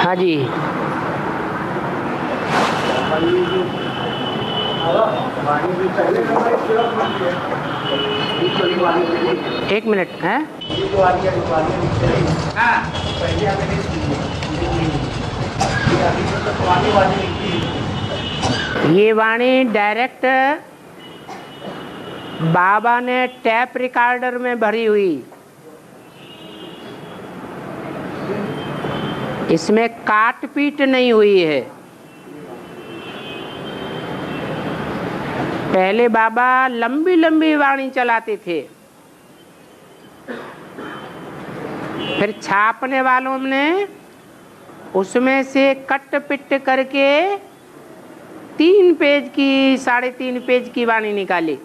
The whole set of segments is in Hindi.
हाँ जी। एक मिनट है। ये वाणी डायरेक्ट बाबा ने टैप रिकॉर्डर में भरी हुई, इसमें काट पीट नहीं हुई है। पहले बाबा लंबी लंबी वाणी चलाते थे, फिर छापने वालों ने उसमें से कट पिट करके 3 पेज की 3.5 पेज की वाणी निकाली।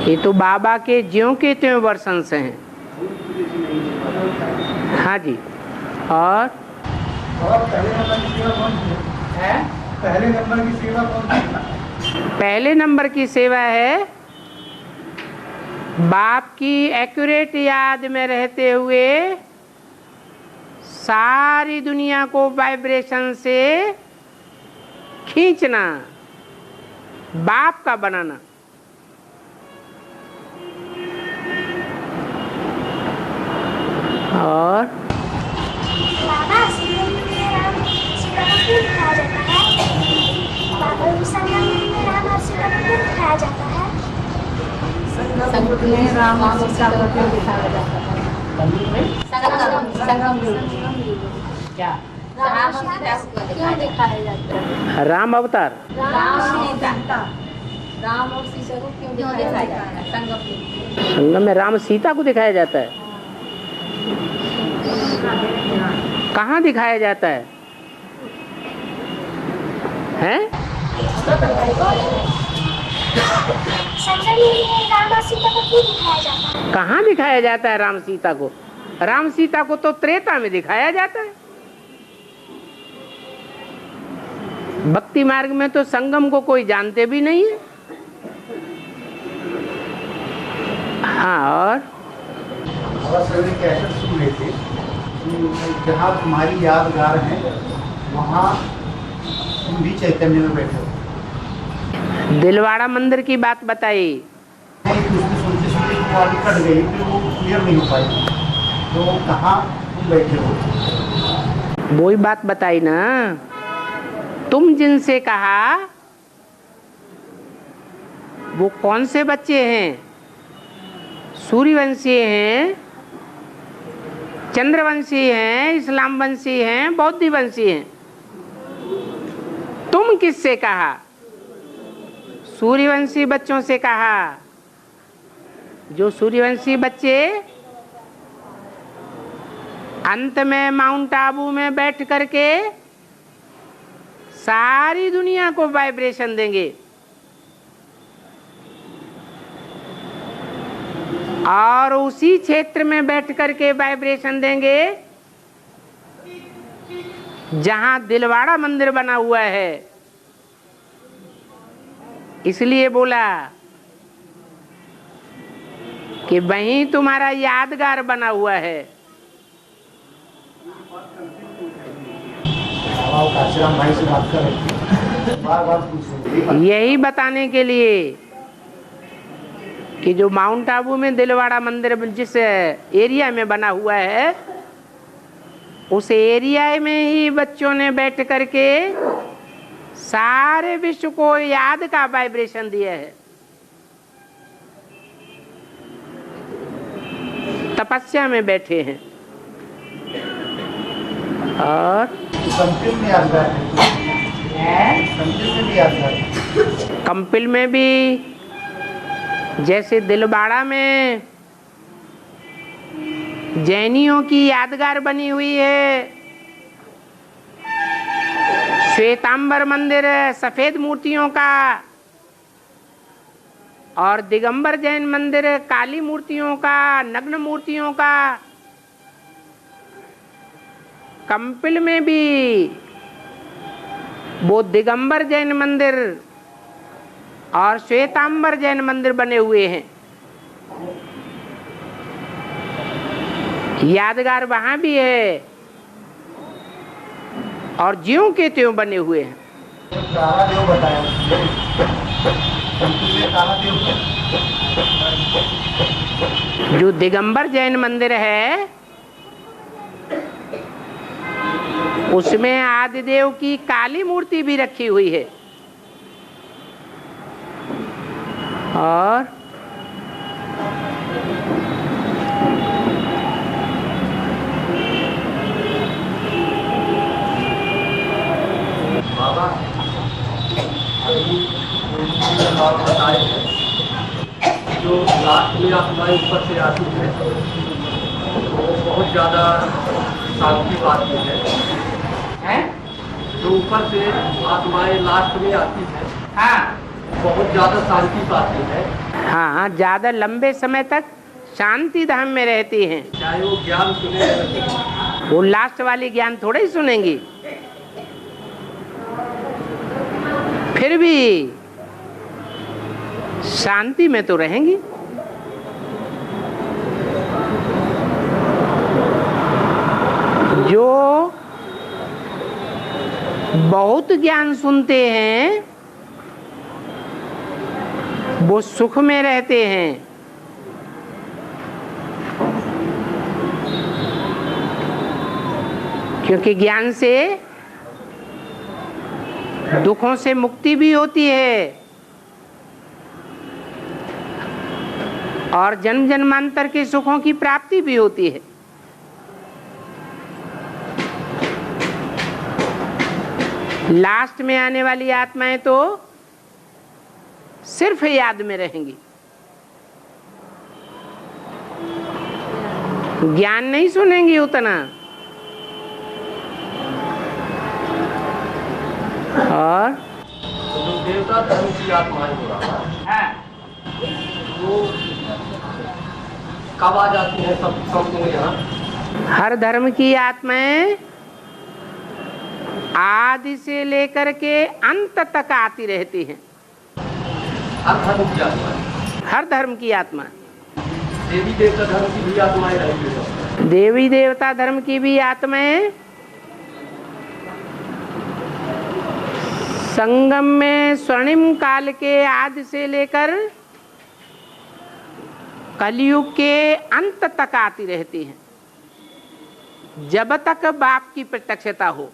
ये तो बाबा के ज्यों के त्यों वर्षन से हैं। हाँ जी। और पहले नंबर की सेवा कौन सी? पहले नंबर की सेवा है बाप की एक्यूरेट याद में रहते हुए सारी दुनिया को वाइब्रेशन से खींचना, बाप का बनाना। और बाबा संगम में राम सीता को क्यों दिखाया जाता है? बाबा संगम में राम और सीता को क्यों दिखाया जाता है? संगम में राम और सीता को क्यों दिखाया जाता है? संगम क्या राम और सीता को क्यों दिखाया जाता है? राम अवतार, राम और सीता को क्यों दिखाया जाता है? संगम में राम सीता को दिखाया जाता है। कहाँ दिखाया जाता है? हैं? संगम में राम और सीता को क्यों दिखाया जाता है? कहाँ दिखाया जाता है राम सीता को? राम सीता को तो त्रेता में दिखाया जाता है। भक्ति मार्ग में तो संगम को कोई जानते भी नहीं है। हाँ, और कैसे सुन रहे थे जहाँ तुम्हारी यादगार है वहाँ तुम भी चैतन्य में बैठे हो। दिलवाड़ा मंदिर की बात बताई। उसमें सुनते सुनते वो आगे कट गई, फिर वो क्लियर नहीं हो पाई, तो कहाँ तुम बैठे हो? वही बात बताई ना, तुम जिनसे कहा वो कौन से बच्चे हैं? सूर्यवंशी हैं, चंद्रवंशी हैं, इस्लाम वंशी हैं, बौद्ध वंशी हैं। तुम किससे कहा? सूर्यवंशी बच्चों से कहा। जो सूर्यवंशी बच्चे अंत में माउंट आबू में बैठ करके सारी दुनिया को वाइब्रेशन देंगे और उसी क्षेत्र में बैठ करके वाइब्रेशन देंगे जहां दिलवाड़ा मंदिर बना हुआ है। इसलिए बोला कि वहीं तुम्हारा यादगार बना हुआ है। भाई से बात कर रहे थे, बार-बार पूछ यही बताने के लिए कि जो माउंट आबू में दिलवाड़ा मंदिर जिस एरिया में बना हुआ है, उस एरिया में ही बच्चों ने बैठ करके सारे विश्व को याद का वाइब्रेशन दिया है। तपस्या में बैठे हैं। और कंपिल में यादगार है, कंपिल में भी यादगार है। कंपिल में भी जैसे दिलवाड़ा में जैनियों की यादगार बनी हुई है, श्वेतांबर मंदिर सफेद मूर्तियों का, और दिगंबर जैन मंदिर काली मूर्तियों का, नग्न मूर्तियों का। कंपिल में भी वो दिगंबर जैन मंदिर और श्वेतांबर जैन मंदिर बने हुए हैं। यादगार वहां भी है और ज्यों के त्यों बने हुए हैं। काला देव बताया काला देव जो दिगंबर जैन मंदिर है उसमें आदिदेव की काली मूर्ति भी रखी हुई है। और बाबा आप बताए हैं जो लास्ट में आत्माएं ऊपर से आती है वो बहुत ज़्यादा शांति पाती है। जो ऊपर से आत्माएं लास्ट में आती है हाँ बहुत ज़्यादा शांति पाती है। हाँ, ज्यादा लंबे समय तक शांति धाम में रहती हैं। चाहे वो ज्ञान सुने वो लास्ट वाली ज्ञान थोड़े ही सुनेंगी, फिर भी शांति में तो रहेंगी। जो बहुत ज्ञान सुनते हैं वो सुख में रहते हैं। क्योंकि ज्ञान से दुखों से मुक्ति भी होती है और जन्म जन्मांतर के सुखों की प्राप्ति भी होती है। लास्ट में आने वाली आत्माएं तो सिर्फ याद में रहेंगी, ज्ञान नहीं सुनेंगी उतना। और जो देवता धर्म की आत्माएं हो रहा है वो कब आ जाती है सब यहाँ? हर धर्म की आत्माएं आदि से लेकर के अंत तक आती रहती हैं। हर धर्म की आत्माएं, हर धर्म की आत्मा, देवी देवता धर्म की भी आत्माएं रहती है। देवी देवता धर्म की भी आत्माएं संगम में स्वर्णिम काल के आदि से लेकर कलयुग के अंत तक आती रहती हैं, जब तक बाप की प्रत्यक्षता हो,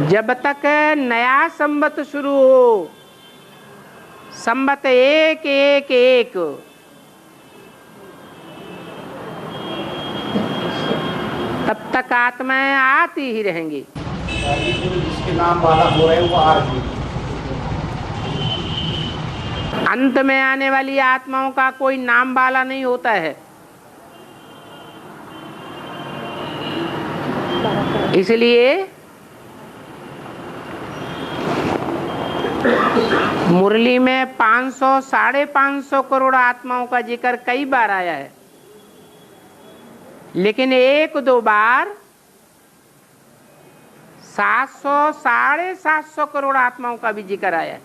जब तक नया संवत शुरू हो, संवत एक एक एक, तब तक आत्माएं आती ही रहेंगी। जिसके नाम वाला हो रहे हैं वो आ रही है। अंत में आने वाली आत्माओं का कोई नाम वाला नहीं होता है। इसलिए मुरली में 500 550 करोड़ आत्माओं का जिक्र कई बार आया है, लेकिन एक दो बार 700 750 करोड़ आत्माओं का भी जिक्र आया है।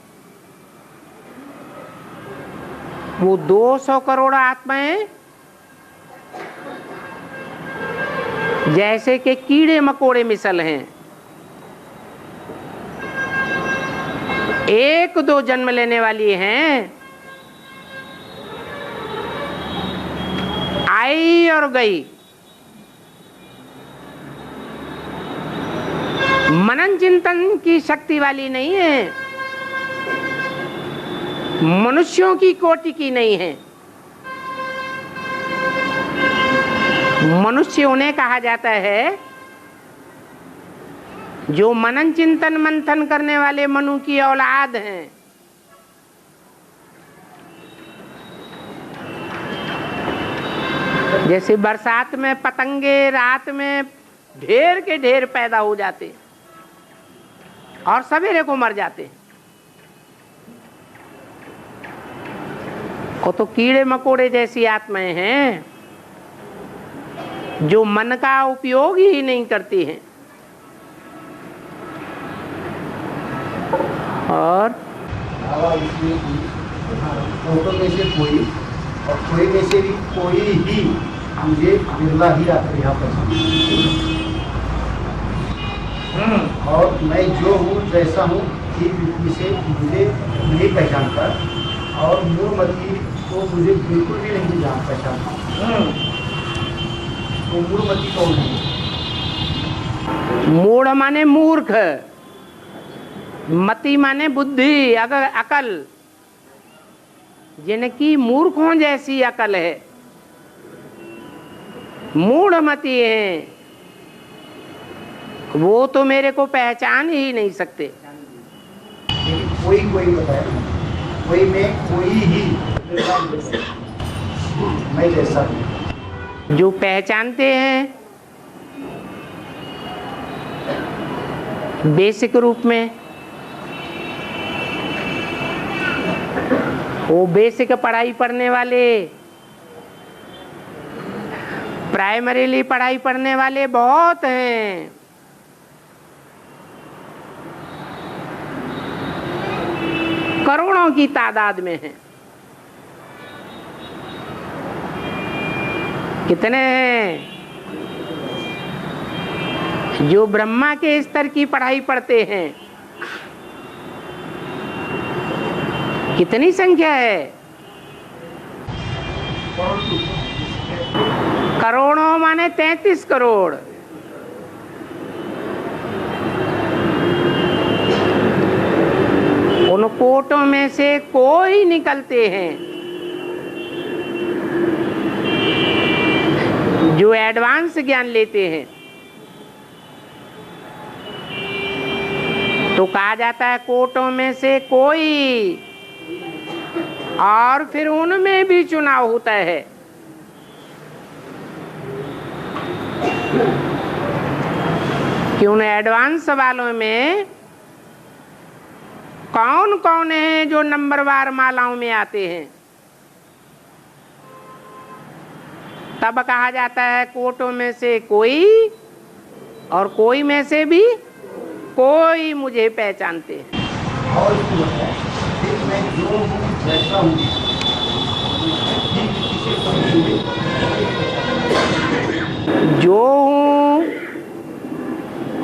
वो 200 करोड़ आत्माएं जैसे कि कीड़े मकोड़े मिसल हैं, एक दो जन्म लेने वाली हैं, आई और गई। मनन चिंतन की शक्ति वाली नहीं है, मनुष्यों की कोटि की नहीं है। मनुष्य उन्हें कहा जाता है जो मनन चिंतन मंथन करने वाले मनु की औलाद हैं। जैसे बरसात में पतंगे रात में ढेर के ढेर पैदा हो जाते और सवेरे को मर जाते, वो तो कीड़े मकोड़े जैसी आत्माएं हैं जो मन का उपयोग ही नहीं करती हैं। और फोटो में से कोई और कोई में से भी कोई ही मुझे बिरला ही आकर यहाँ पहचान। और मैं जो हूँ जैसा हूँ एक व्यक्ति से मुझे नहीं पहचानता और मूढ़मती को मुझे बिल्कुल भी नहीं जान पहचानता। तो मूढ़मती कौन है? मूढ़ माने मूर्ख, मति माने बुद्धि, अकल, जिनकी मूर्खों जैसी अकल है, मूढ़मती हैं, वो तो मेरे को पहचान ही नहीं सकते। लेकिन कोई बताया, कोई में कोई ही मैं जैसा हूँ। जो पहचानते हैं बेसिक रूप में, वो बेसिक पढ़ाई पढ़ने वाले, प्राइमरीली पढ़ाई पढ़ने वाले बहुत हैं। करोड़ों की तादाद में हैं। कितने हैं जो ब्रह्मा के स्तर की पढ़ाई पढ़ते हैं? कितनी संख्या है? करोड़ों माने 33 करोड़। उन कोटों में से कोई निकलते हैं जो एडवांस ज्ञान लेते हैं। तो कहा जाता है कोटों में से कोई, और फिर उनमें भी चुनाव होता है। कि उन एडवांस वालों में कौन कौन है जो नंबरवार मालाओं में आते हैं। तब कहा जाता है कोटों में से कोई, और कोई में से भी कोई मुझे पहचानते हैं। और इसको बताया फिर मैं जो हूँ जैसा हूँ, जो हूँ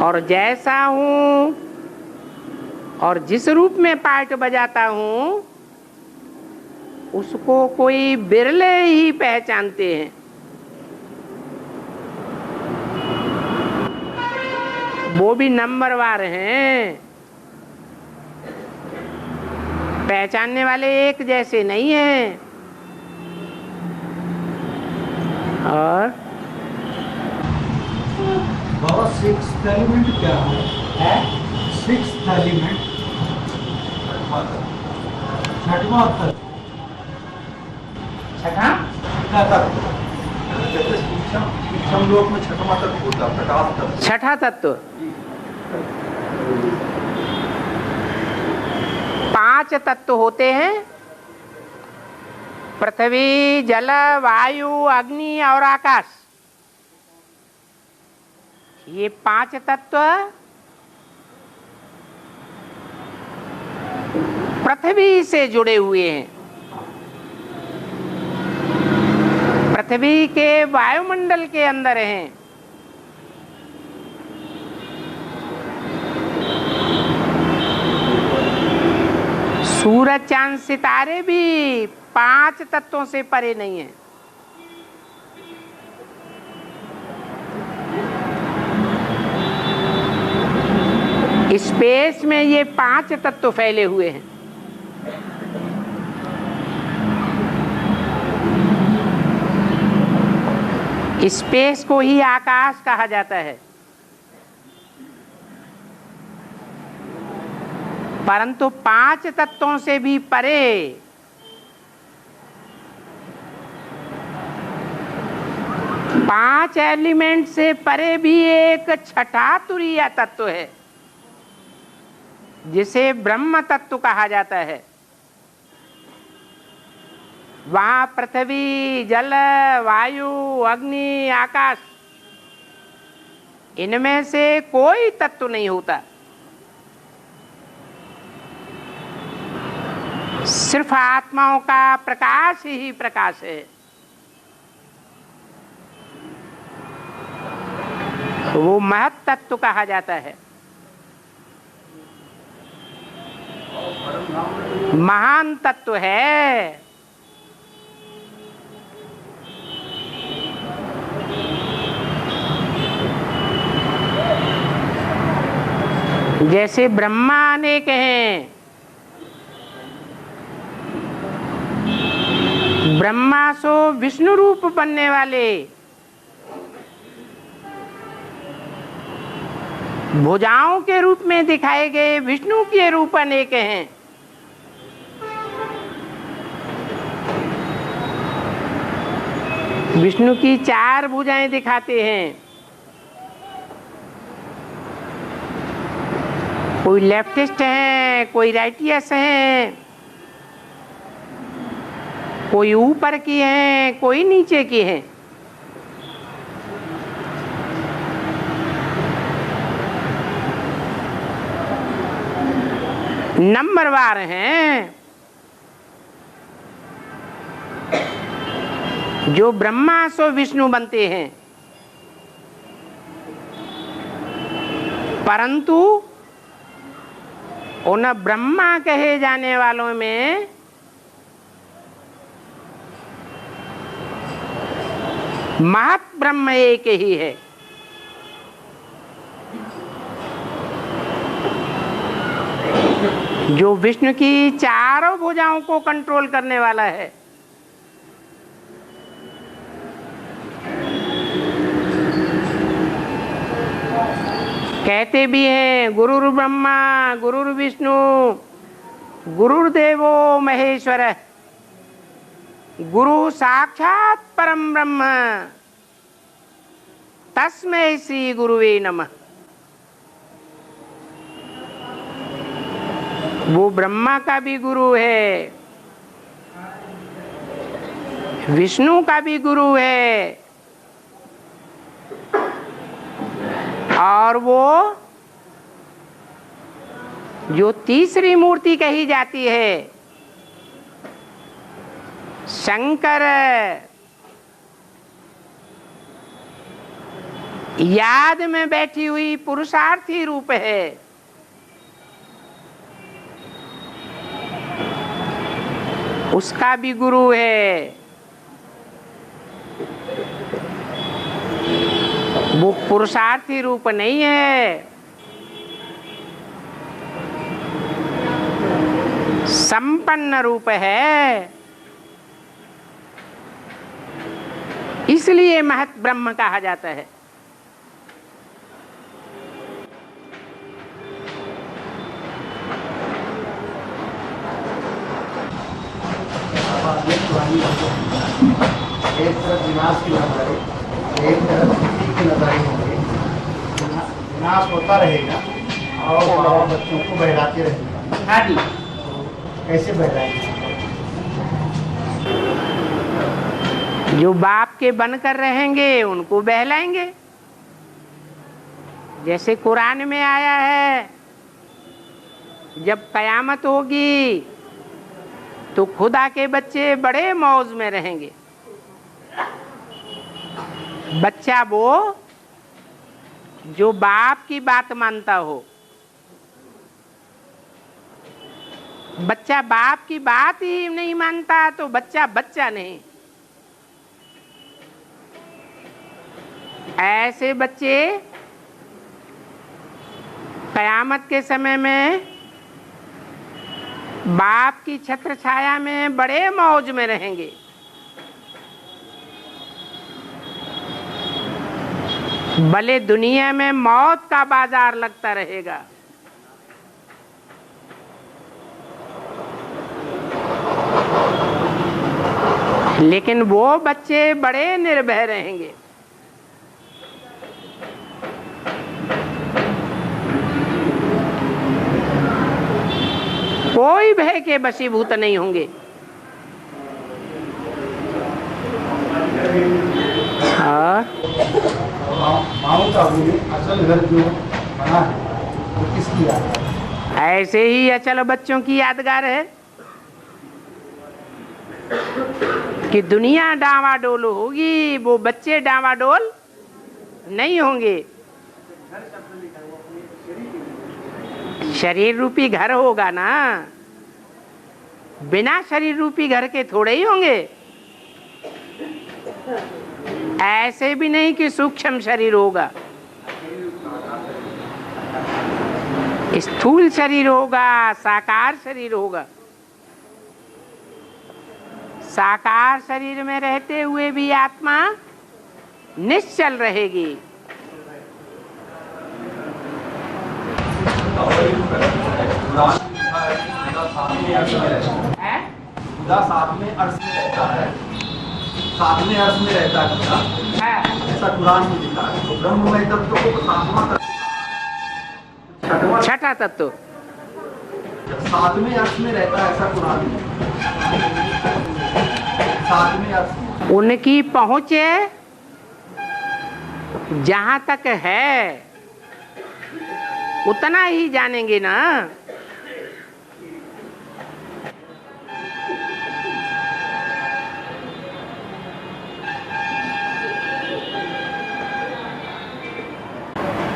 और जैसा हूँ और जिस रूप में पार्ट बजाता हूँ, उसको कोई बिरले ही पहचानते हैं। वो भी नंबरवार हैं। पहचानने वाले एक जैसे नहीं हैं। और बाबा सिक्स्थ एलिमेंट क्या है? सिक्स्थ एलिमेंट छठवां तत्व। सूक्ष्म लोक में छठवां तत्व होता है, प्रकाश तत्व। छठा तत्व 5 तत्व होते हैं। पृथ्वी, जल, वायु, अग्नि और आकाश। ये 5 तत्व पृथ्वी से जुड़े हुए हैं। पृथ्वी के वायुमंडल के अंदर हैं। सूरज, चांद, सितारे भी 5 तत्वों से परे नहीं हैं। स्पेस में ये 5 तत्व फैले हुए हैं। स्पेस को ही आकाश कहा जाता है। परंतु 5 तत्वों से भी परे 5 एलिमेंट से परे भी एक छठा तुरीय तत्व है, जिसे ब्रह्म तत्व कहा जाता है। वहां पृथ्वी, जल, वायु, अग्नि, आकाश, इनमें से कोई तत्व नहीं होता। सिर्फ आत्माओं का प्रकाश ही प्रकाश है। वो महत तत्व कहा जाता है, महान तत्व है। जैसे ब्रह्मा अनेक हैं, ब्रह्मा सो विष्णु रूप बनने वाले, भुजाओं के रूप में दिखाए गए विष्णु के रूप अनेक हैं। विष्णु की 4 भुजाएं दिखाते हैं। कोई लेफ्टिस्ट हैं, कोई राइटियस हैं, कोई ऊपर की हैं, कोई नीचे की हैं। नंबरवार हैं। जो ब्रह्मा सो विष्णु बनते हैं, परंतु उन ब्रह्मा कहे जाने वालों में महत ब्रह्म एक ही है। जो विष्णु की 4 भुजाओं को कंट्रोल करने वाला है। कहते भी हैं गुरुर् ब्रह्मा गुरुर् विष्णु गुरुर्देवो महेश्वर, गुरु साक्षात परम ब्रह्म, तस्मै श्री गुरुवे नमः। वो ब्रह्मा का भी गुरु है, विष्णु का भी गुरु है, और वो जो तीसरी मूर्ति कही जाती है शंकर, याद में बैठी हुई पुरुषार्थी रूप है। उसका भी गुरु है। वो पुरुषार्थी रूप नहीं है, संपन्न रूप है। इसलिए महत ब्रह्म कहा जाता है। एक तरफ विनाश की नजर, एक तरफ स्थिति की नजर होंगे। विनाश होता रहेगा और बाबा बच्चों को बहलाते रहेंगे। हाँ जी। कैसे बहलाएंगे? जो बाप के बनकर रहेंगे उनको बहलाएंगे। जैसे कुरान में आया है, जब कयामत होगी तो खुदा के बच्चे बड़े मौज में रहेंगे। बच्चा वो जो बाप की बात मानता हो। बच्चा बाप की बात ही नहीं मानता तो बच्चा बच्चा नहीं। ऐसे बच्चे कयामत के समय में बाप की छत्र छाया में बड़े मौज में रहेंगे। भले दुनिया में मौत का बाजार लगता रहेगा, लेकिन वो बच्चे बड़े निर्भय रहेंगे। कोई भय के वशीभूत नहीं होंगे। माओ का असल घर जो बना है वो किसकी याद है? ऐसे ही अचल बच्चों की यादगार है। कि दुनिया डावाडोल होगी, वो बच्चे डावाडोल नहीं होंगे। शरीर रूपी घर होगा ना, बिना शरीर रूपी घर के थोड़े ही होंगे। ऐसे भी नहीं कि सूक्ष्म शरीर होगा, स्थूल शरीर होगा, साकार शरीर होगा। साकार शरीर में रहते हुए भी आत्मा निश्चल रहेगी। सातवें अर्श में रहता है, सातवें अर्श में रहता है खुदा, ऐसा कुरान में लिखा है। तो ब्रह्ममय तत्व को सातवां छठा तत्व सातवें अर्श में रहता है, ऐसा कुरान में। सातवें अर्श में उनकी पहुंच जहां तक है उतना ही जानेंगे ना।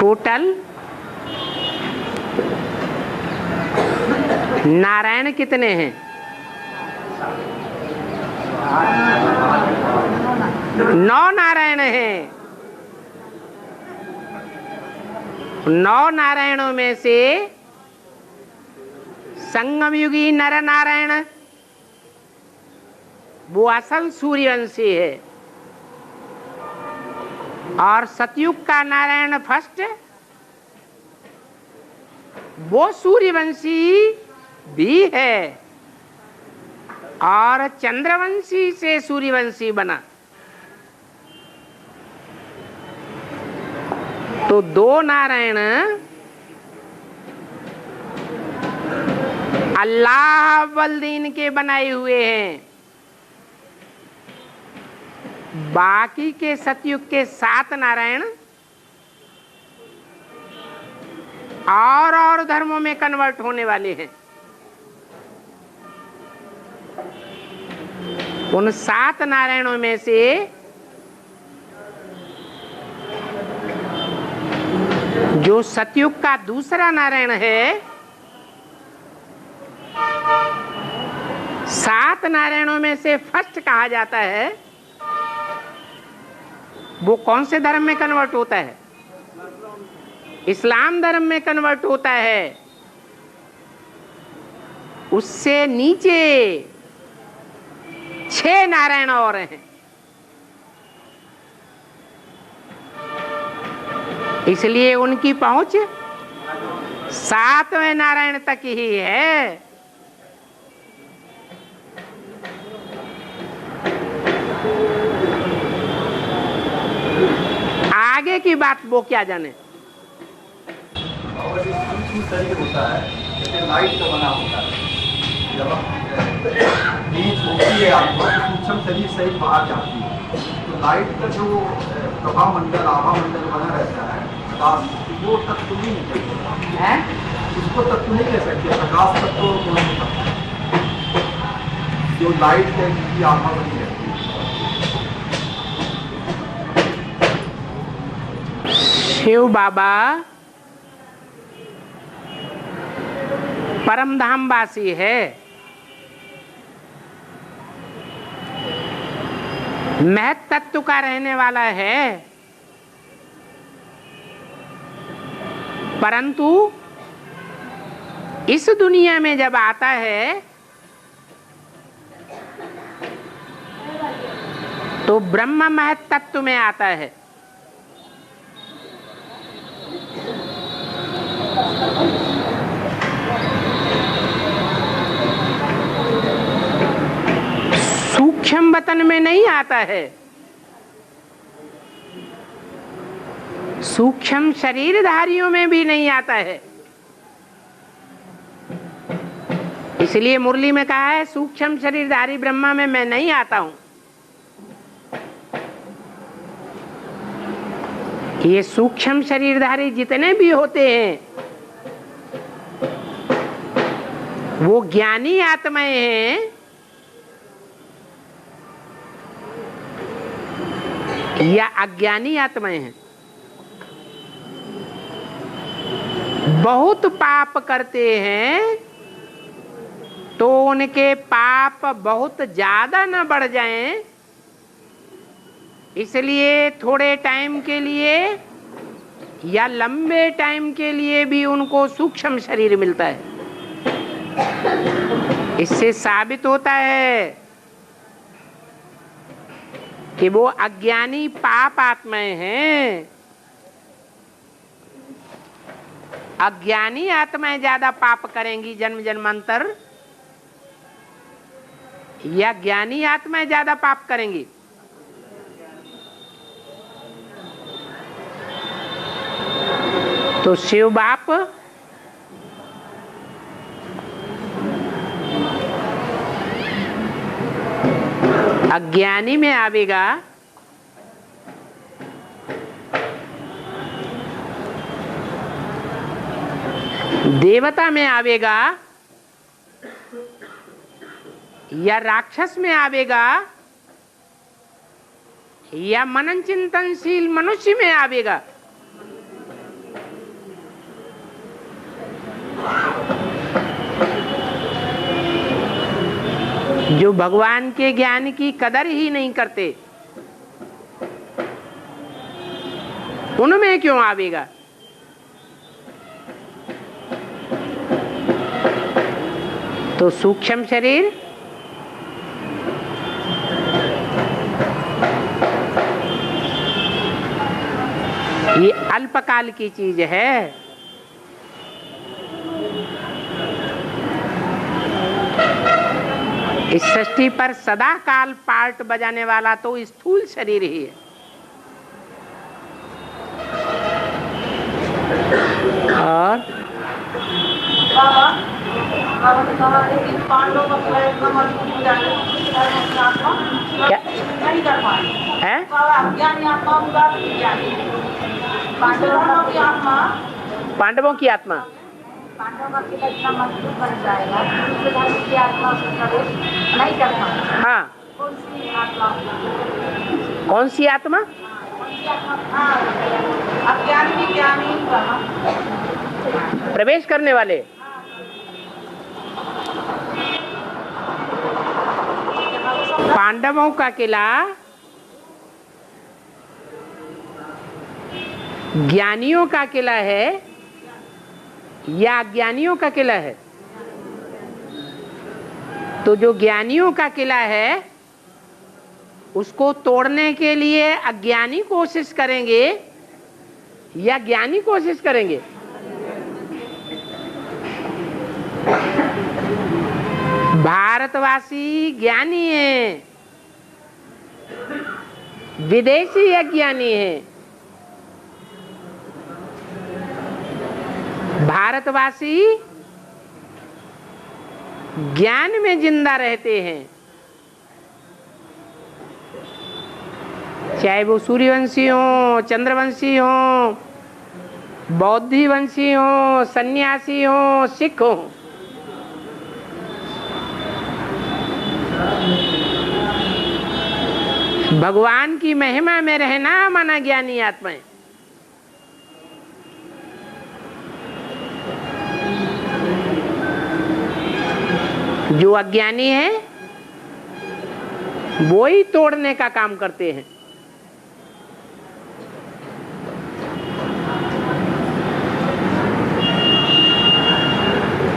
टोटल नारायण कितने हैं? 9 नारायण हैं। 9 नारायणों में से संगम युगी नर नारायण वो असल सूर्यवंशी है, और सतयुग का नारायण फर्स्ट वो सूर्यवंशी भी है, और चंद्रवंशी से सूर्यवंशी बना। तो 2 नारायण अल्लाह वल्दीन के बनाए हुए हैं। बाकी के सतयुग के 7 नारायण और धर्मों में कन्वर्ट होने वाले हैं। उन 7 नारायणों में से जो सतयुग का दूसरा नारायण है, 7 नारायणों में से फर्स्ट कहा जाता है, वो कौन से धर्म में कन्वर्ट होता है? इस्लाम धर्म में कन्वर्ट होता है। उससे नीचे 6 नारायण और हैं। इसलिए उनकी पहुंच 7वें नारायण तक ही है। आगे की बात वो क्या जाने। और जो सूक्ष्म शरीर होता है, जैसे लाइट का बना होता है, जब नीच होती है आत्मा तो सूक्ष्म शरीर सहित बाहर जाती है। तो लाइट का जो प्रभा मंडल, आभा मंडल बना रहता है, वो तत्व नहीं है, उसको तत्व नहीं कह सकते। प्रकाश तत्व कौन सा जो लाइट की आभा बनी रहती है। शिव बाबा परम धाम वासी है। महत तत्व का रहने वाला है, परंतु इस दुनिया में जब आता है तो ब्रह्म महत तत्व में आता है। सूक्ष्म वतन में नहीं आता है, सूक्ष्म शरीरधारियों में भी नहीं आता है। इसलिए मुरली में कहा है सूक्ष्म शरीरधारी ब्रह्मा में मैं नहीं आता हूं। ये सूक्ष्म शरीरधारी जितने भी होते हैं वो ज्ञानी आत्माएं हैं, या अज्ञानी आत्माएं हैं, बहुत पाप करते हैं तो उनके पाप बहुत ज्यादा न बढ़ जाएं, इसलिए थोड़े टाइम के लिए या लंबे टाइम के लिए भी उनको सूक्ष्म शरीर मिलता है। इससे साबित होता है कि वो अज्ञानी पाप आत्माएं हैं। अज्ञानी आत्माएं ज्यादा पाप करेंगी जन्म जन्मांतर, या ज्ञानी आत्माएं ज्यादा पाप करेंगी? तो शिव बाप अज्ञानी में आवेगा, देवता में आवेगा, या राक्षस में आवेगा, या मनन चिंतनशील मनुष्य में आवेगा? जो भगवान के ज्ञान की कदर ही नहीं करते, उनमें क्यों आवेगा? तो सूक्ष्म शरीर ये अल्पकाल की चीज है। इस सृष्टि पर सदा काल पार्ट बजाने वाला तो स्थूल शरीर ही है। और क्या है? पांडवों की आत्मा पांडवों का किला इतना मजबूत बन जाएगा, दूसरे धर्म की आत्मा उसमें प्रवेश नहीं कर पाएगी। हाँ, कौन सी आत्मा? कौन सी आत्मा? अज्ञानी ज्ञानी प्रवेश करने वाले। पांडवों का किला ज्ञानियों का किला है या अज्ञानियों का किला है? तो जो ज्ञानियों का किला है उसको तोड़ने के लिए अज्ञानी कोशिश करेंगे या ज्ञानी कोशिश करेंगे? भारतवासी ज्ञानी है, विदेशी अज्ञानी है। भारतवासी ज्ञान में जिंदा रहते हैं, चाहे वो सूर्यवंशी हो, चंद्रवंशी हो, बौद्धी वंशी हो, सन्यासी हो, सिख हो। भगवान की महिमा में रहना माना ज्ञानी आत्माएं। जो अज्ञानी है वो ही तोड़ने का काम करते हैं।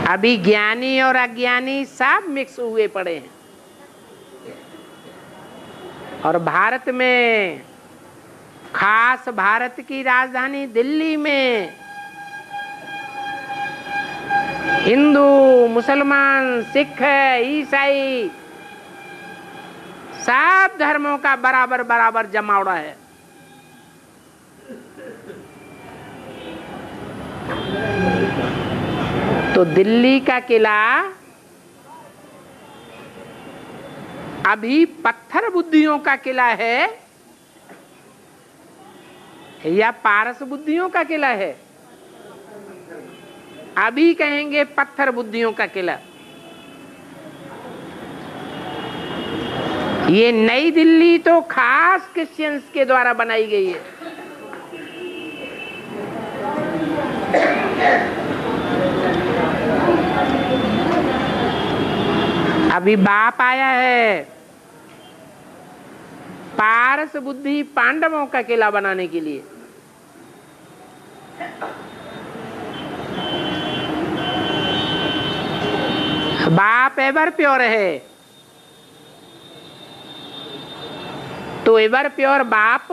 अभी ज्ञानी और अज्ञानी सब मिक्स हुए पड़े हैं। और भारत में, खास भारत की राजधानी दिल्ली में, हिंदू, मुसलमान, सिख, ईसाई सब धर्मों का बराबर बराबर जमावड़ा है। तो दिल्ली का किला अभी पत्थर बुद्धियों का किला है या पारस बुद्धियों का किला है? अभी कहेंगे पत्थर बुद्धियों का किला। ये नई दिल्ली तो खास क्रिश्चियंस के द्वारा बनाई गई है। अभी बाप आया है पारस बुद्धि पांडवों का किला बनाने के लिए। बाप एवर प्योर है, तो एवर प्योर बाप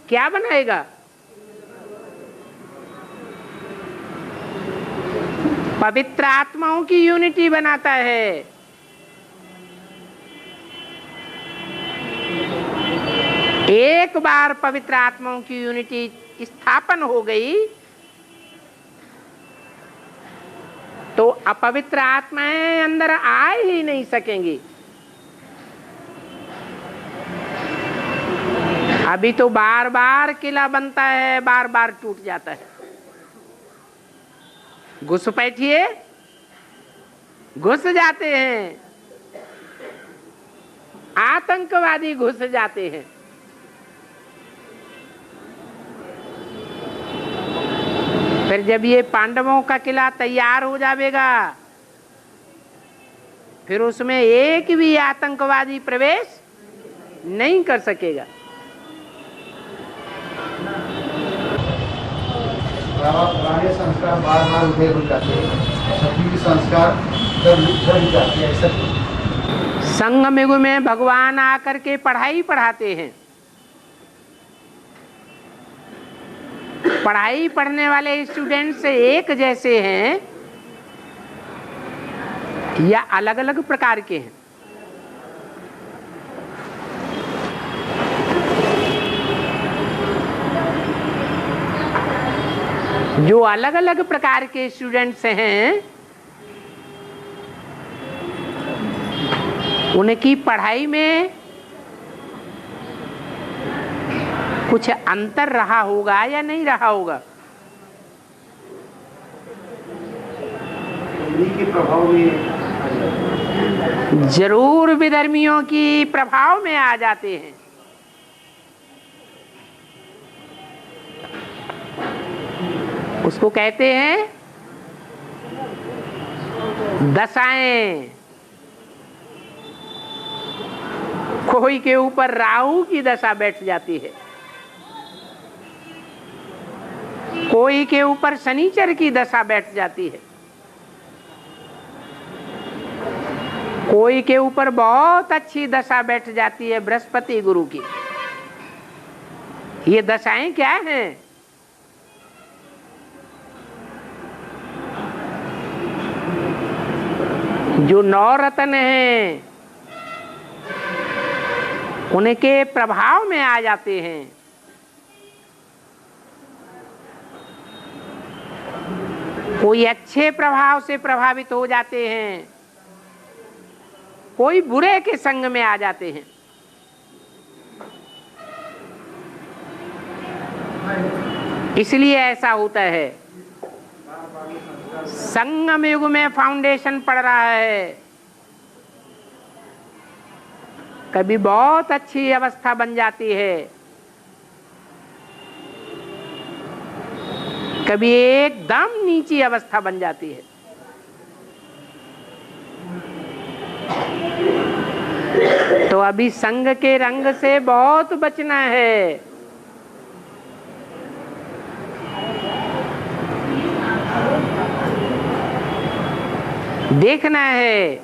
क्या बनाएगा? पवित्र आत्माओं की यूनिटी बनाता है। एक बार पवित्र आत्माओं की यूनिटी स्थापन हो गई तो अपवित्र आत्माएं अंदर आ ही नहीं सकेंगी। अभी तो बार बार किला बनता है, बार बार टूट जाता है। घुसपैठिए घुस जाते हैं, आतंकवादी घुस जाते हैं। फिर जब ये पांडवों का किला तैयार हो जाएगा, फिर उसमें एक भी आतंकवादी प्रवेश नहीं कर सकेगा। पुराने संस्कार बार बार उदय हो जाते हैं, सभी संस्कार उधर जाते हैं। ऐसा संगम युग में भगवान आकर के पढ़ाई पढ़ाते हैं। पढ़ाई पढ़ने वाले स्टूडेंट्स एक जैसे हैं या अलग अलग प्रकार के हैं? जो अलग अलग प्रकार के स्टूडेंट्स हैं उनकी पढ़ाई में कुछ अंतर रहा होगा या नहीं रहा होगा? के प्रभाव में जरूर विधर्मियों की प्रभाव में आ जाते हैं। उसको कहते हैं दशाएं। कोई के ऊपर राहु की दशा बैठ जाती है, कोई के ऊपर शनिचर की दशा बैठ जाती है, कोई के ऊपर बहुत अच्छी दशा बैठ जाती है बृहस्पति गुरु की। ये दशाएं क्या हैं? जो नवरत्न हैं उनके प्रभाव में आ जाते हैं। कोई अच्छे प्रभाव से प्रभावित हो जाते हैं, कोई बुरे के संग में आ जाते हैं। इसलिए ऐसा होता है। संगम युग में फाउंडेशन पड़ रहा है। कभी बहुत अच्छी अवस्था बन जाती है, कभी एकदम नीची अवस्था बन जाती है। तो अभी संग के रंग से बहुत बचना है। देखना है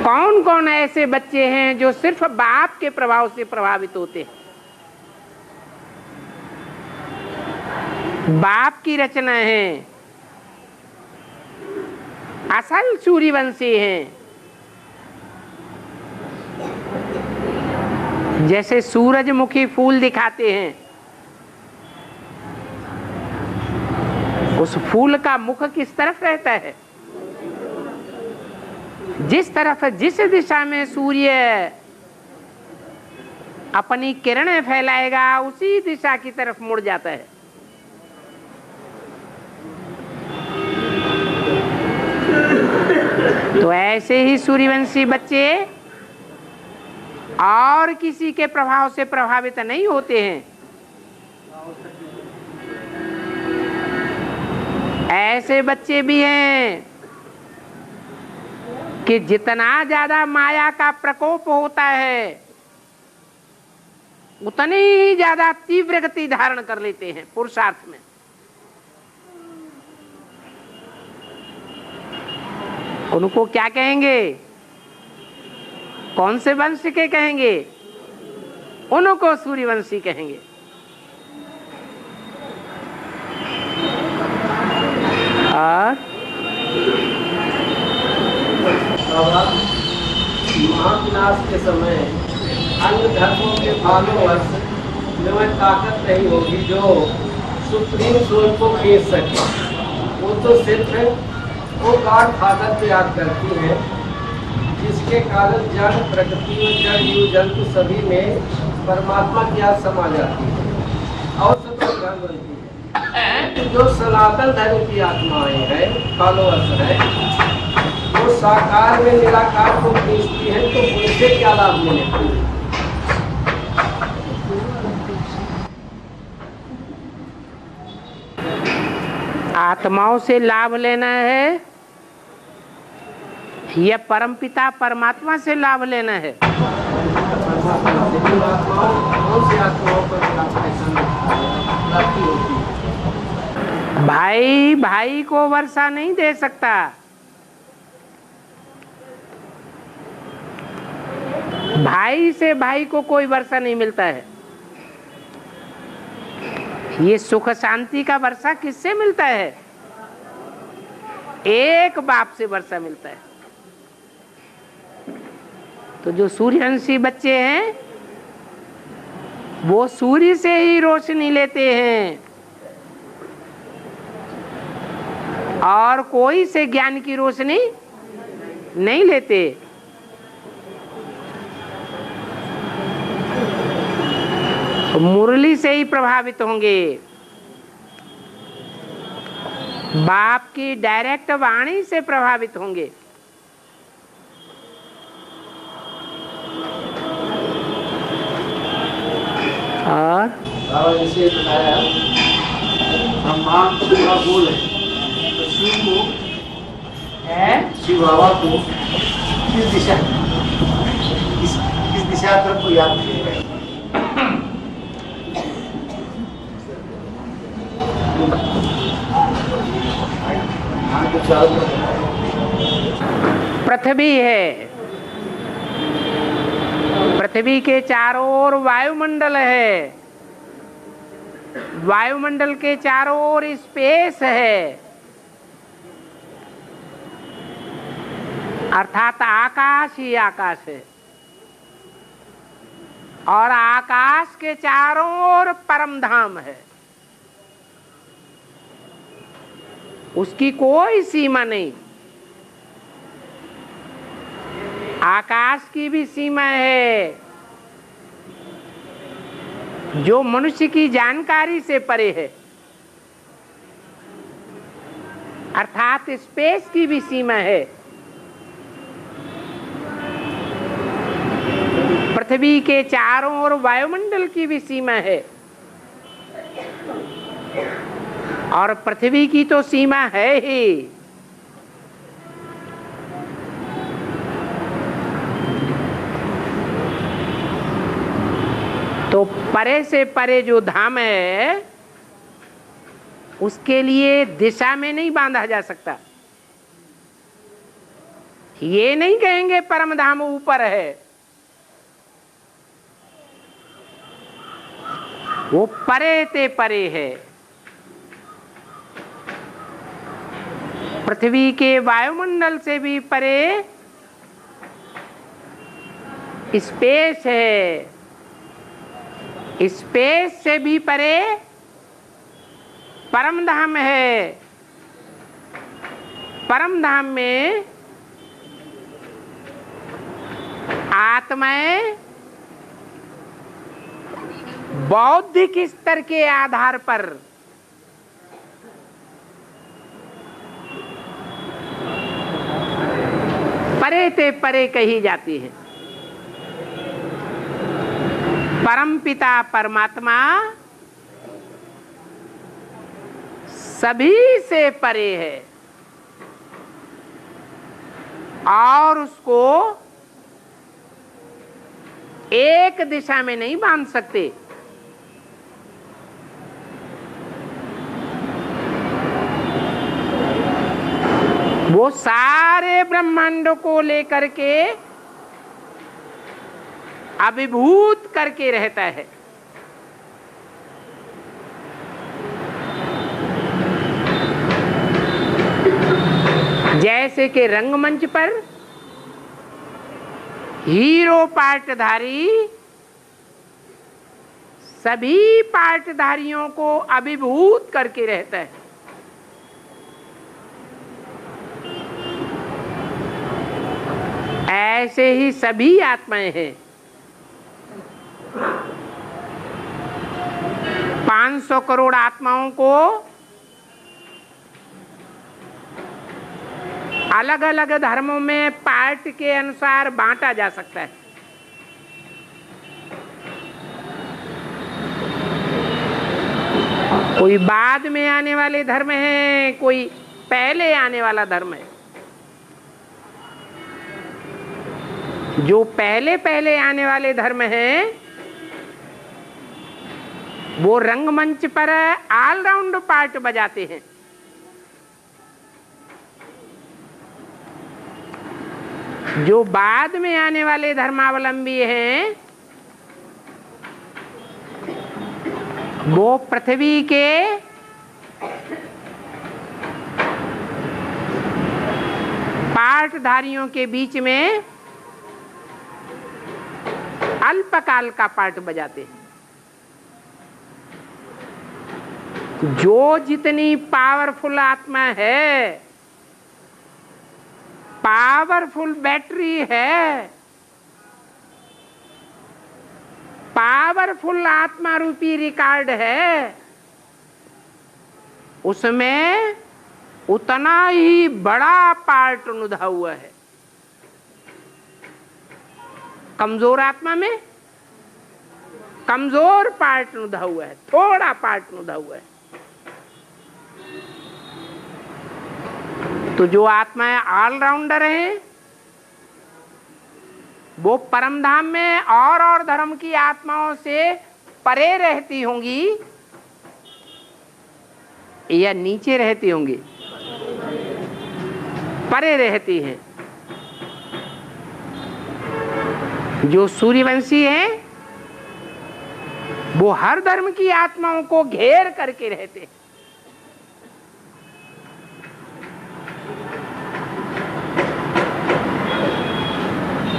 कौन कौन ऐसे बच्चे हैं जो सिर्फ बाप के प्रभाव से प्रभावित होते हैं। बाप की रचना है, असल सूर्यवंशी हैं। जैसे सूरजमुखी फूल दिखाते हैं, उस फूल का मुख किस तरफ रहता है? जिस तरफ, जिस दिशा में सूर्य अपनी किरणें फैलाएगा उसी दिशा की तरफ मुड़ जाता है। ऐसे ही सूर्यवंशी बच्चे और किसी के प्रभाव से प्रभावित नहीं होते हैं। ऐसे बच्चे भी हैं कि जितना ज्यादा माया का प्रकोप होता है उतनी ही ज्यादा तीव्र गति धारण कर लेते हैं पुरुषार्थ में। उनको क्या कहेंगे? कौन से वंश के कहेंगे? उनको सूर्यवंशी कहेंगे। और महाविनाश के समय अन्य धर्मों के फॉलोअर्स में ताकत नहीं होगी जो सुप्रीम सोल को खींच सके। वो तो सिर्फ वो गॉड फादर को याद करती है, जिसके कारण जड़ प्रकृति और जड़ जीव जंतु सभी में परमात्मा की याद समा जाती है और सब धर्म बनती है। जो सनातन धर्म की आत्माएं हैं, फॉलोअर्स हैं, वो साकार में निराकार को खींचती है, तो उनसे क्या लाभ मिलेगा? आत्माओं से लाभ लेना है या परमपिता परमात्मा से लाभ लेना है? भाई भाई को वर्षा नहीं दे सकता, भाई से भाई को कोई वर्षा नहीं मिलता है। ये सुख शांति का वर्षा किससे मिलता है? एक बाप से वर्षा मिलता है। तो जो सूर्यवंशी बच्चे हैं वो सूर्य से ही रोशनी लेते हैं और कोई से ज्ञान की रोशनी नहीं लेते। तो मुरली से ही प्रभावित होंगे, बाप की डायरेक्ट वाणी से प्रभावित होंगे। और बाबा जैसे बताया ब्रह्मांड तो पूरा गोल है, तो शिव को शिव बाबा को किस दिशा किस दिशा तरफ को याद करेगा? पृथ्वी है, पृथ्वी के चारों ओर वायुमंडल है, वायुमंडल के चारों ओर स्पेस है, अर्थात आकाश ही आकाश है, और आकाश के चारों ओर परम धाम है। उसकी कोई सीमा नहीं। आकाश की भी सीमा है जो मनुष्य की जानकारी से परे है, अर्थात स्पेस की भी सीमा है। पृथ्वी के चारों ओर वायुमंडल की भी सीमा है, और पृथ्वी की तो सीमा है ही। तो परे से परे जो धाम है उसके लिए दिशा में नहीं बांधा जा सकता। ये नहीं कहेंगे परम धाम ऊपर है, वो परे ते परे है। पृथ्वी के वायुमंडल से भी परे स्पेस है, स्पेस से भी परे परम धाम है। परम धाम में आत्माएं बौद्धिक स्तर के आधार पर परे ते परे कही जाती है। परमपिता परमात्मा सभी से परे है और उसको एक दिशा में नहीं बांध सकते। वो सारे ब्रह्मांड को लेकर के अभिभूत करके रहता है। जैसे कि रंगमंच पर हीरो पार्टधारी सभी पार्टधारियों को अभिभूत करके रहता है, ऐसे ही सभी आत्माएं हैं। 500 करोड़ आत्माओं को अलग अलग धर्मों में पार्ट के अनुसार बांटा जा सकता है। कोई बाद में आने वाले धर्म है, कोई पहले आने वाला धर्म है। जो पहले पहले आने वाले धर्म हैं वो रंगमंच पर ऑलराउंड पार्ट बजाते हैं। जो बाद में आने वाले धर्मावलंबी हैं वो पृथ्वी के पार्टधारियों के बीच में अल्पकाल का पार्ट बजाते हैं। जो जितनी पावरफुल आत्मा है, पावरफुल बैटरी है, पावरफुल आत्मा रूपी रिकॉर्ड है, उसमें उतना ही बड़ा पार्ट नुधा हुआ है। कमजोर आत्मा में कमजोर पार्ट नुधा हुआ है, थोड़ा पार्ट नुधा हुआ है। तो जो आत्माएं ऑलराउंडर हैं वो परमधाम में और धर्म की आत्माओं से परे रहती होंगी या नीचे रहती होंगी? परे रहती हैं। जो सूर्यवंशी हैं वो हर धर्म की आत्माओं को घेर करके रहते हैं।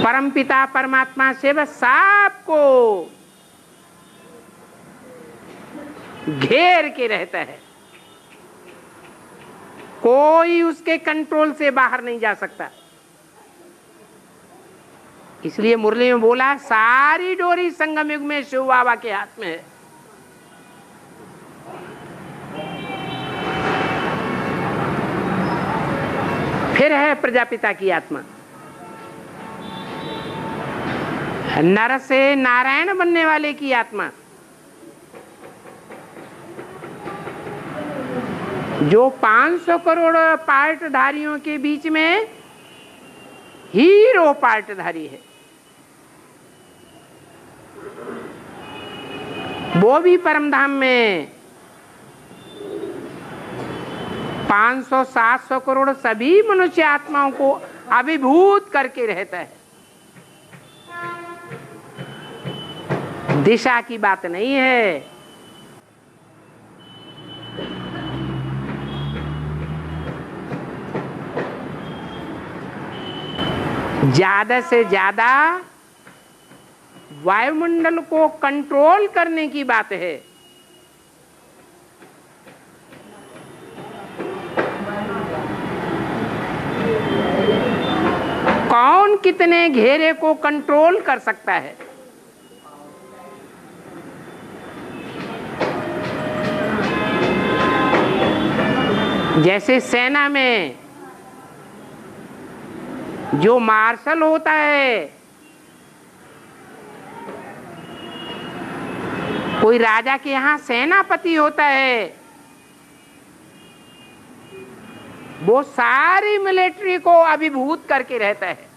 परमपिता परमात्मा से वह सबको घेर के रहता है, कोई उसके कंट्रोल से बाहर नहीं जा सकता। इसलिए मुरली में बोला सारी डोरी संगम युग में शिव बाबा के हाथ में है। फिर है प्रजापिता की आत्मा, नर से नारायण बनने वाले की आत्मा, जो 500 करोड़ पार्टधारियों के बीच में हीरो पार्टधारी है। वो भी परमधाम में 500-700 करोड़ सभी मनुष्य आत्माओं को अभिभूत करके रहता है। दिशा की बात नहीं है, ज्यादा से ज्यादा वायुमंडल को कंट्रोल करने की बात है। कौन कितने घेरे को कंट्रोल कर सकता है? जैसे सेना में जो मार्शल होता है, कोई राजा के यहाँ सेनापति होता है, वो सारी मिलिट्री को अभिभूत करके रहता है।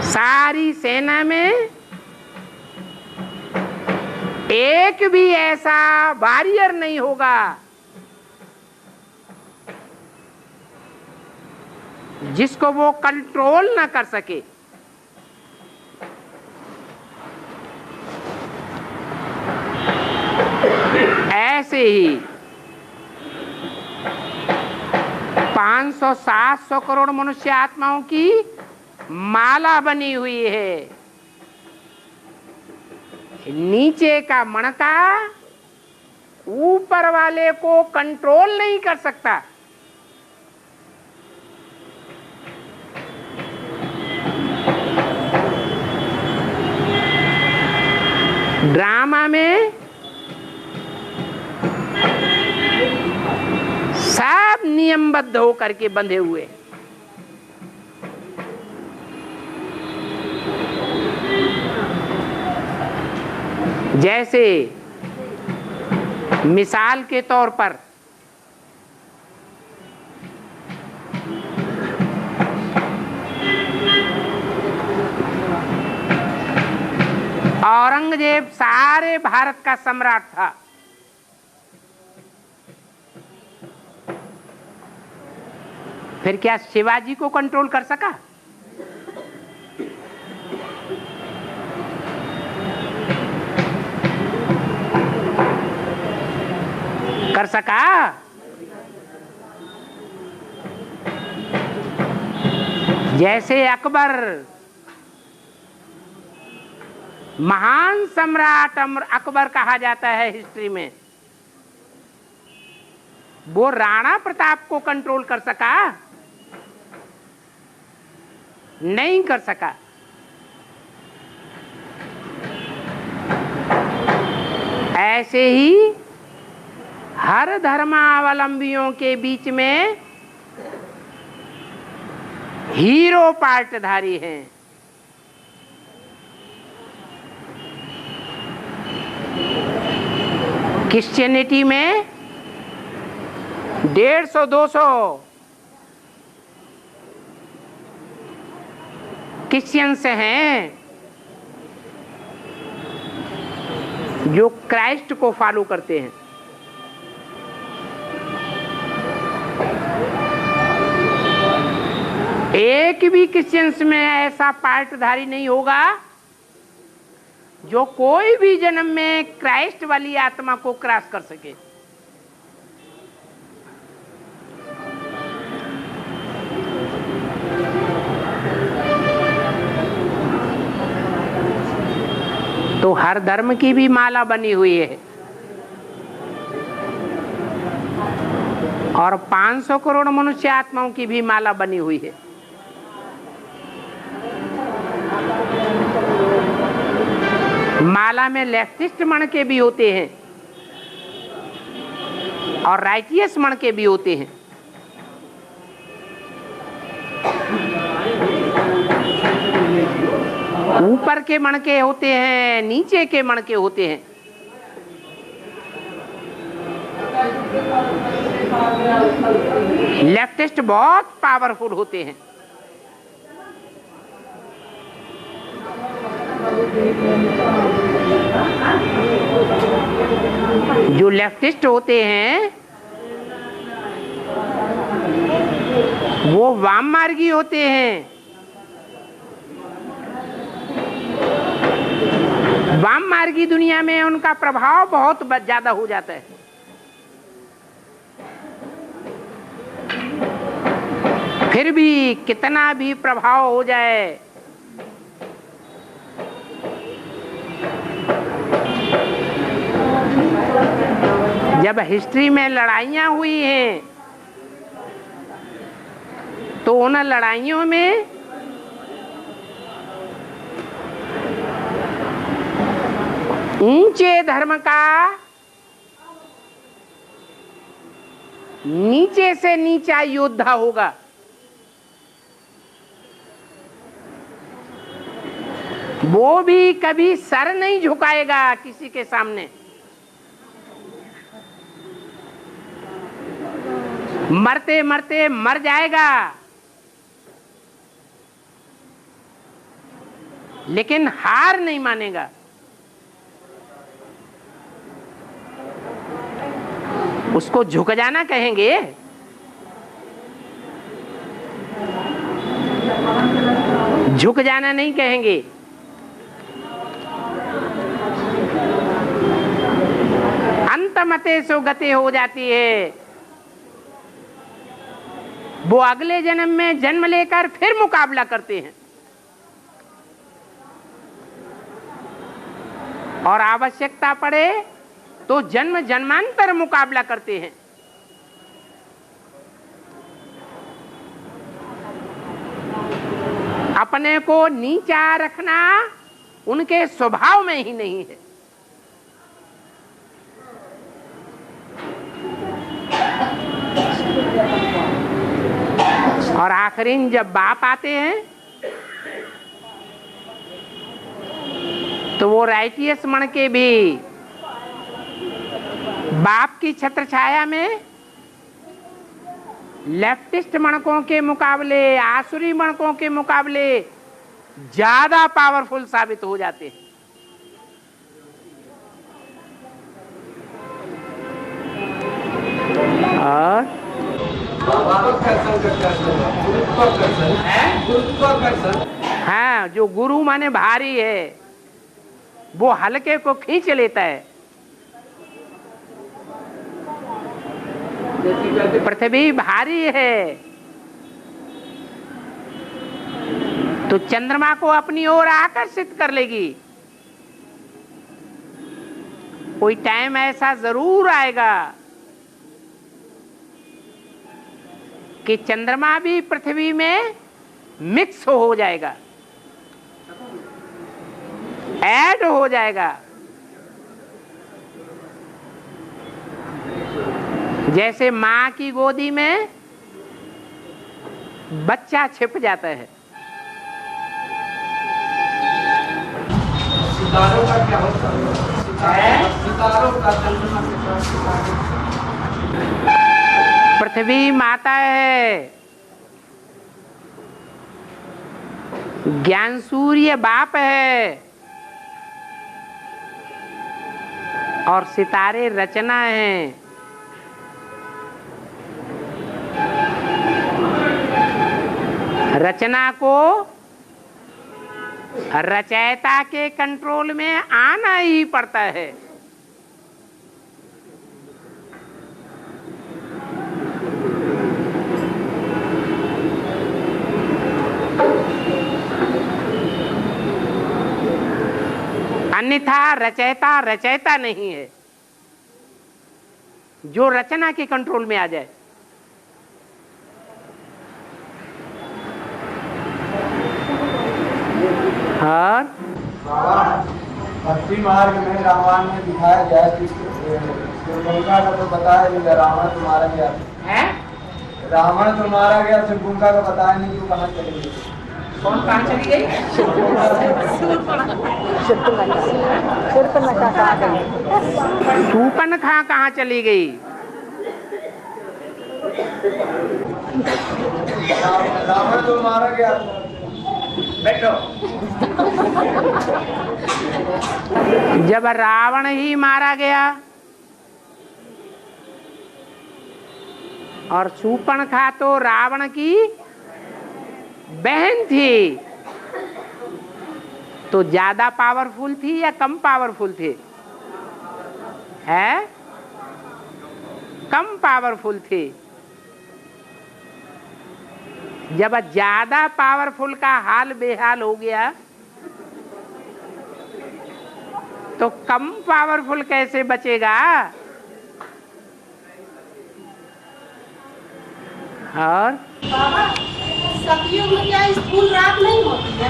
सारी सेना में एक भी ऐसा वॉरियर नहीं होगा जिसको वो कंट्रोल ना कर सके। ऐसे ही 500-700 करोड़ मनुष्य आत्माओं की माला बनी हुई है। नीचे का मणका ऊपर वाले को कंट्रोल नहीं कर सकता। ड्रामा में सब नियमबद्ध होकर के बंधे हुए। जैसे मिसाल के तौर पर औरंगजेब सारे भारत का सम्राट था। फिर क्या शिवाजी को कंट्रोल कर सका? कर सका? जैसे अकबर महान सम्राट अकबर कहा जाता है हिस्ट्री में, वो राणा प्रताप को कंट्रोल कर सका? नहीं कर सका। ऐसे ही हर धर्मावलंबियों के बीच में हीरो पार्टधारी हैं। क्रिश्चियनिटी में 150-200 क्रिश्चियंस हैं जो क्राइस्ट को फॉलो करते हैं। एक भी क्रिश्चियंस में ऐसा पार्टधारी नहीं होगा जो कोई भी जन्म में क्राइस्ट वाली आत्मा को क्रॉस कर सके। तो हर धर्म की भी माला बनी हुई है और 500 करोड़ मनुष्य आत्माओं की भी माला बनी हुई है। माला में लेफ्टिस्ट मणके भी होते हैं और राइटियस मणके भी होते हैं। ऊपर के मणके होते हैं, नीचे के मणके होते हैं। लेफ्टिस्ट बहुत पावरफुल होते हैं। जो लेफ्टिस्ट होते हैं वो वाममार्गी होते हैं। वाममार्गी दुनिया में उनका प्रभाव बहुत ज्यादा हो जाता है। फिर भी कितना भी प्रभाव हो जाए, जब हिस्ट्री में लड़ाइयां हुई हैं तो उन लड़ाइयों में ऊंचे धर्म का नीचे से नीचा योद्धा होगा। वो भी कभी सर नहीं झुकाएगा किसी के सामने। मरते मरते मर जाएगा, लेकिन हार नहीं मानेगा। उसको झुक जाना कहेंगे। झुक जाना नहीं कहेंगे। अंतमते सो गति हो जाती है। वो अगले जन्म में जन्म लेकर फिर मुकाबला करते हैं और आवश्यकता पड़े तो जन्म जन्मांतर मुकाबला करते हैं। अपने को नीचा रखना उनके स्वभाव में ही नहीं है। और आखिरी जब बाप आते हैं तो वो राइटियस मण के भी बाप की छत्र छाया में लेफ्टिस्ट मणकों के मुकाबले, आसुरी मणकों के मुकाबले ज्यादा पावरफुल साबित हो जाते हैं। और हाँ, जो गुरु माने भारी है वो हल्के को खींच लेता है। पृथ्वी भारी है तो चंद्रमा को अपनी ओर आकर्षित कर लेगी। कोई टाइम ऐसा जरूर आएगा कि चंद्रमा भी पृथ्वी में मिक्स हो जाएगा, ऐड हो जाएगा। जैसे माँ की गोदी में बच्चा छिप जाता है। सितारों का क्या होता है? सितारों का पृथ्वी माता है, ज्ञान सूर्य बाप है और सितारे रचना हैं। रचना को रचयिता के कंट्रोल में आना ही पड़ता है। अन्यथा रचयिता रचयिता नहीं है। जो रचना के कंट्रोल में आ जाए। और भक्ति मार्ग में रामायण में दिखाया गया है कि शिवगंगा का तो बताया नहीं गया, रावण तो मारा गया है। रावण तो मारा गया, शिवगंगा का बताया नहीं क्यों, कहाँ चली गई? कौन कहाँ चली गई? शूर्पणखा कहाँ चली गई? रावण तो मारा गया। बैठो। जब रावण ही मारा गया और शूर्पणखा तो रावण की बहन थी, तो ज्यादा पावरफुल थी या कम पावरफुल थी? है कम पावरफुल थी। जब ज्यादा पावरफुल का हाल बेहाल हो गया तो कम पावरफुल कैसे बचेगा? और सतयुग में क्या स्कूल रात नहीं होती है?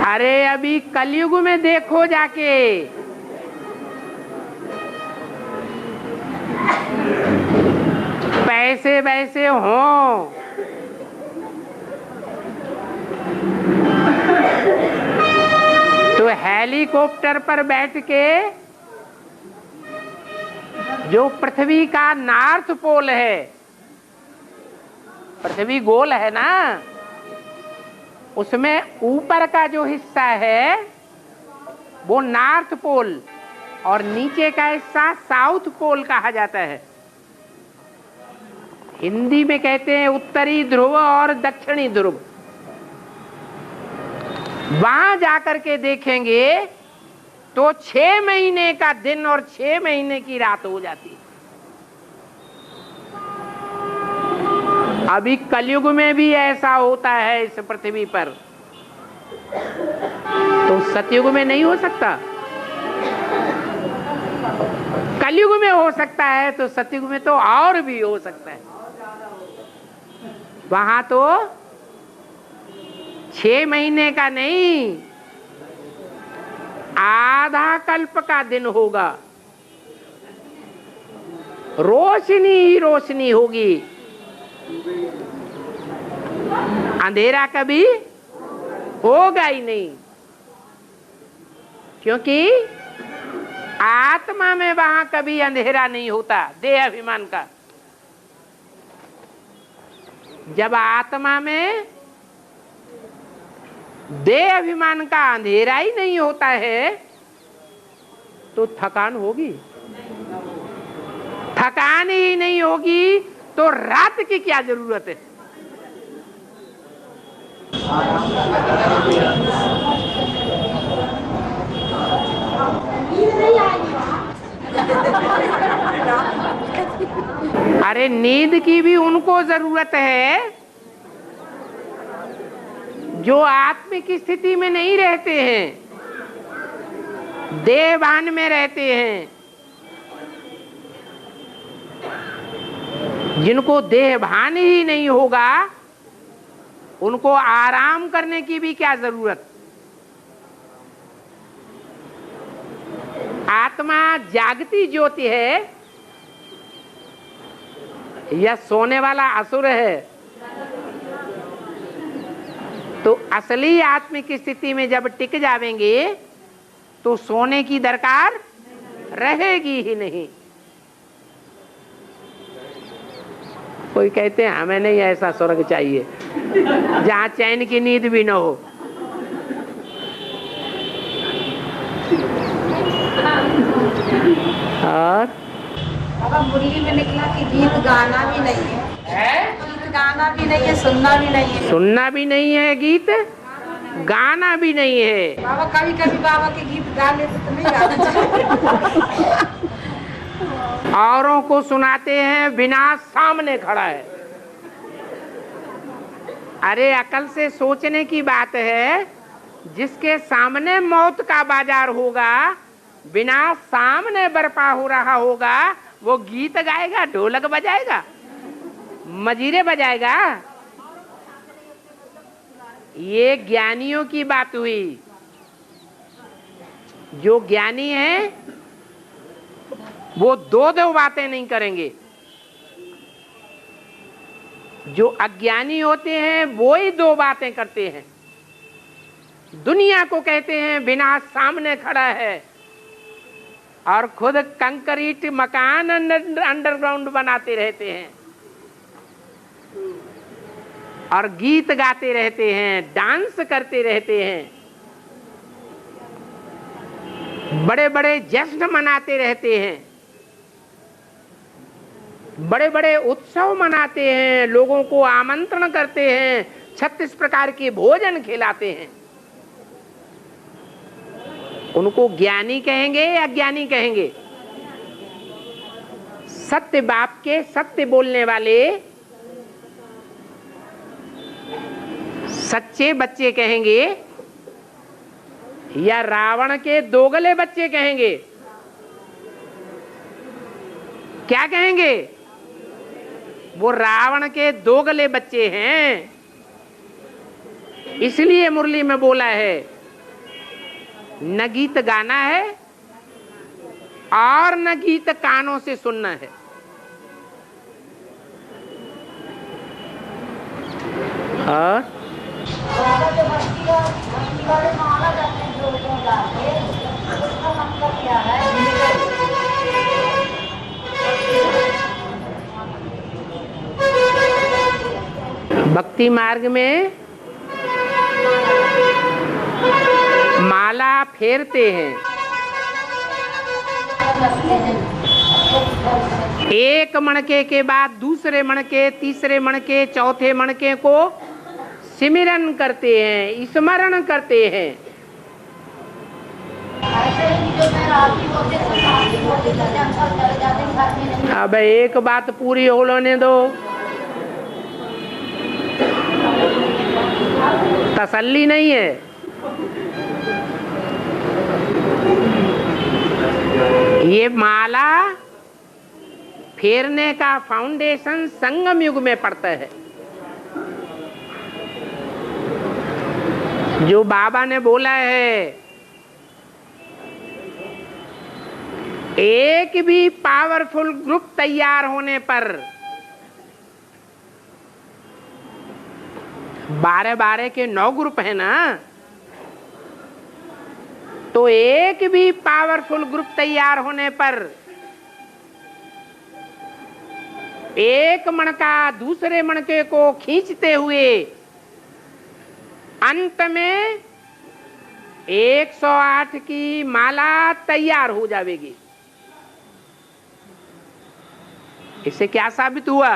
अरे अभी कलयुग में देखो जाके, पैसे वैसे हों, तो हेलीकॉप्टर पर बैठ के जो पृथ्वी का नॉर्थ पोल है, पृथ्वी गोल है ना, उसमें ऊपर का जो हिस्सा है वो नॉर्थ पोल और नीचे का हिस्सा साउथ पोल कहा जाता है। हिंदी में कहते हैं उत्तरी ध्रुव और दक्षिणी ध्रुव। वहां जाकर के देखेंगे तो 6 महीने का दिन और 6 महीने की रात हो जाती है। अभी कलयुग में भी ऐसा होता है इस पृथ्वी पर, तो सतयुग में नहीं हो सकता। कलयुग में हो सकता है तो सतयुग में तो और भी हो सकता है। वहां तो 6 महीने का नहीं, आधा कल्प का दिन होगा, रोशनी ही रोशनी होगी, अंधेरा कभी होगा ही नहीं, क्योंकि आत्मा में वहां कभी अंधेरा नहीं होता देह अभिमान का। जब आत्मा में देह अभिमान का अंधेरा ही नहीं होता है तो थकान होगी, थकान ही नहीं होगी तो रात की क्या जरूरत है। अरे नींद की भी उनको जरूरत है जो आत्मिक स्थिति में नहीं रहते हैं, देहभान में रहते हैं। जिनको देहभान ही नहीं होगा उनको आराम करने की भी क्या जरूरत। आत्मा जागती ज्योति है या सोने वाला असुर है? तो असली आत्मिक स्थिति में जब टिक जावेंगे तो सोने की दरकार रहेगी ही नहीं। कोई कहते हैं हमें नहीं ऐसा स्वर्ग चाहिए जहां चैन की नींद भी न हो। और बाबा मुरली में निकला कि गीत गाना भी नहीं है, गीत गाना भी नहीं है, सुनना भी नहीं है। सुनना भी नहीं है, गीत गाना भी नहीं है। बाबा कभी कभी बाबा के गीत गा लेते तो नहीं गाना चाहिए। औरों को सुनाते हैं, विनाश सामने खड़ा है। अरे अकल से सोचने की बात है, जिसके सामने मौत का बाजार होगा, विनाश सामने बरपा हो रहा होगा, वो गीत गाएगा, ढोलक बजाएगा, मजीरे बजाएगा। ये ज्ञानियों की बात हुई। जो ज्ञानी है वो दो बातें नहीं करेंगे। जो अज्ञानी होते हैं वो ही 2 बातें करते हैं। दुनिया को कहते हैं विनाश सामने खड़ा है और खुद कंक्रीट मकान अंडरग्राउंड बनाते रहते हैं और गीत गाते रहते हैं, डांस करते रहते हैं, बड़े बड़े जश्न मनाते रहते हैं, बड़े बड़े उत्सव मनाते हैं, लोगों को आमंत्रण करते हैं, 36 प्रकार के भोजन खिलाते हैं। उनको ज्ञानी कहेंगे या अज्ञानी कहेंगे? सत्य बाप के सत्य बोलने वाले सच्चे बच्चे कहेंगे या रावण के दोगले बच्चे कहेंगे? क्या कहेंगे? वो रावण के दोगले बच्चे हैं। इसलिए मुरली में बोला है न गीत गाना है और न गीत कानों से सुनना है। और बाबा जो भक्ति वाले माला करते हैं जो गाते उसका मतलब क्या है? भक्ति मार्ग में माला फेरते हैं, एक मणके के बाद दूसरे मणके, तीसरे मणके, चौथे मणके को सिमरन करते हैं, स्मरण करते हैं। अब एक बात पूरी हो लेने दो, तसल्ली नहीं है। ये माला फेरने का फाउंडेशन संगम युग में पड़ता है। जो बाबा ने बोला है, एक भी पावरफुल ग्रुप तैयार होने पर 12-12 के 9 ग्रुप है ना, तो एक भी पावरफुल ग्रुप तैयार होने पर एक मणका दूसरे मणके को खींचते हुए अंत में 108 की माला तैयार हो जाएगी। इससे क्या साबित हुआ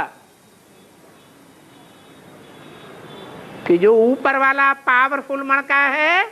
कि जो ऊपर वाला पावरफुल मणका है